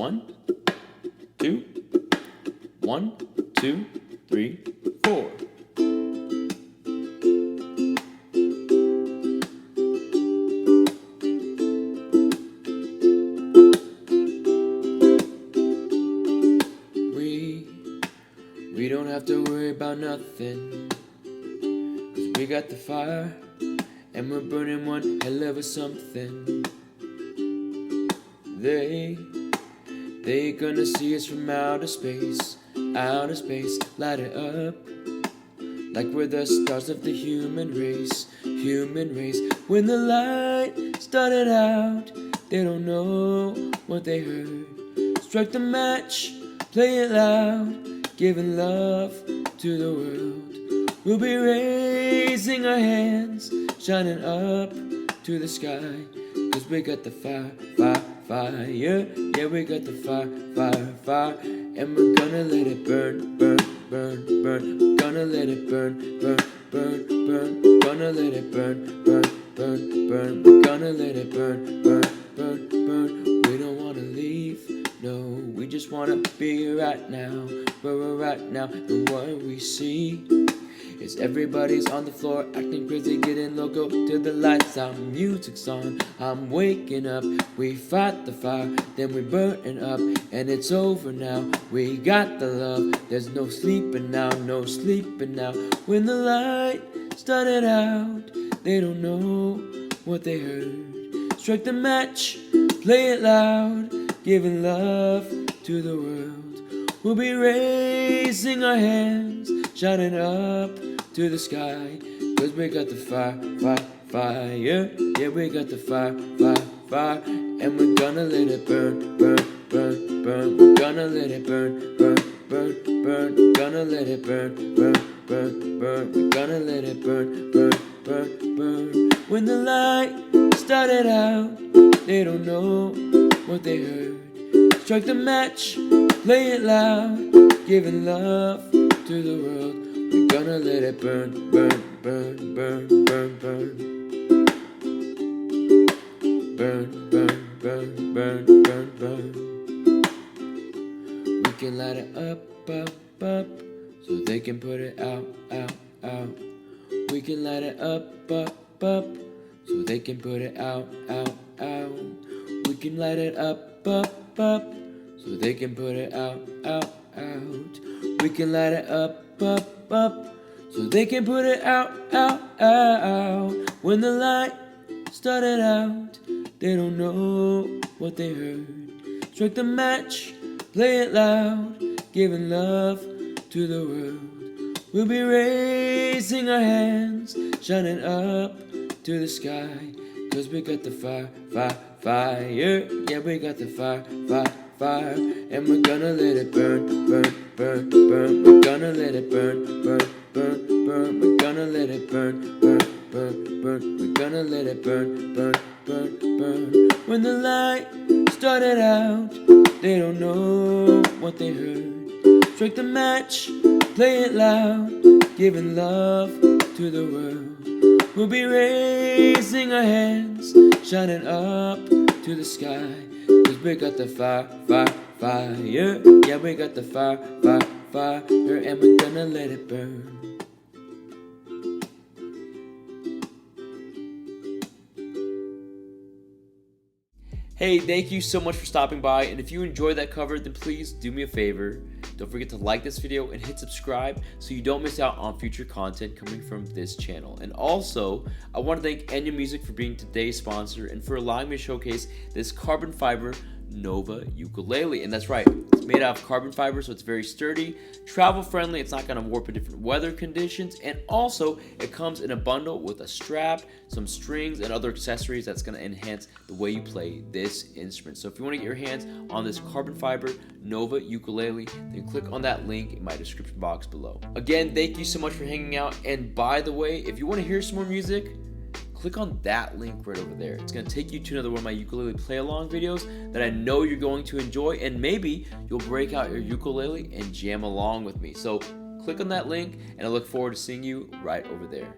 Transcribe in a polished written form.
1, 2, 1, 2, 3, 4. We don't have to worry about nothing, 'cause we got the fire, and we're burning one hell of a something. They gonna see us from outer space, light it up, like we're the stars of the human race. When the light started out, they don't know what they heard. Strike the match, play it loud, giving love to the world. We'll be raising our hands, shining up to the sky, 'cause we got the fire. Yeah, we got the fire. And we're gonna let it burn. We're gonna let it burn. We're gonna let it burn. We're gonna let it burn. We don't wanna leave, no, we just wanna be right now, where we're at now. And what we see is everybody's on the floor, acting crazy, getting loco till the lights out, music's on. I'm waking up, we fight the fire, then we burning up, and it's over now. We got the love, there's no sleeping now. When the light started out, they don't know what they heard. Strike the match, play it loud, giving love to the world. We'll be raising our hands, shining up to the sky, 'cause we got the fire. Yeah, we got the fire. And we're gonna let it burn. We're gonna let it burn. We're gonna let it burn. We're gonna let it burn. When the light started out, they don't know what they heard. Strike the match, play it loud, giving love to the world. We're gonna let it burn. We can light it up, so they can put it out. We can light it up, so they can put it out. We can light it up, so they can put it out. We can light it up, so they can put it out. When the light started out, they don't know what they heard. Strike the match, play it loud, giving love to the world. We'll be raising our hands, shining up to the sky, 'cause we got the fire. Yeah, we got the fire. And we're gonna let it burn. We're gonna let it burn. We're gonna let it burn. We're gonna let it burn. When the light started out, they don't know what they heard. Strike the match, play it loud, giving love to the world. We'll be raising our hands, shining up to the sky, 'cause we got the fire. Yeah, we got the fire. And we're gonna let it burn. Hey, thank you so much for stopping by, and if you enjoyed that cover, then please do me a favor. Don't forget to like this video and hit subscribe so you don't miss out on future content coming from this channel. And also, I want to thank Enya Music for being today's sponsor and for allowing me to showcase this carbon fiber Nova ukulele. And that's right, it's made out of carbon fiber, so it's very sturdy, travel friendly, it's not going to warp in different weather conditions, and also it comes in a bundle with a strap, some strings, and other accessories that's going to enhance the way you play this instrument. So if you want to get your hands on this carbon fiber Nova ukulele, then click on that link in my description box below. Again, thank you so much for hanging out, and by the way, if you want to hear some more music, click on that link right over there. It's going to take you to another one of my ukulele play along videos that I know you're going to enjoy, and maybe you'll break out your ukulele and jam along with me. So click on that link, and I look forward to seeing you right over there.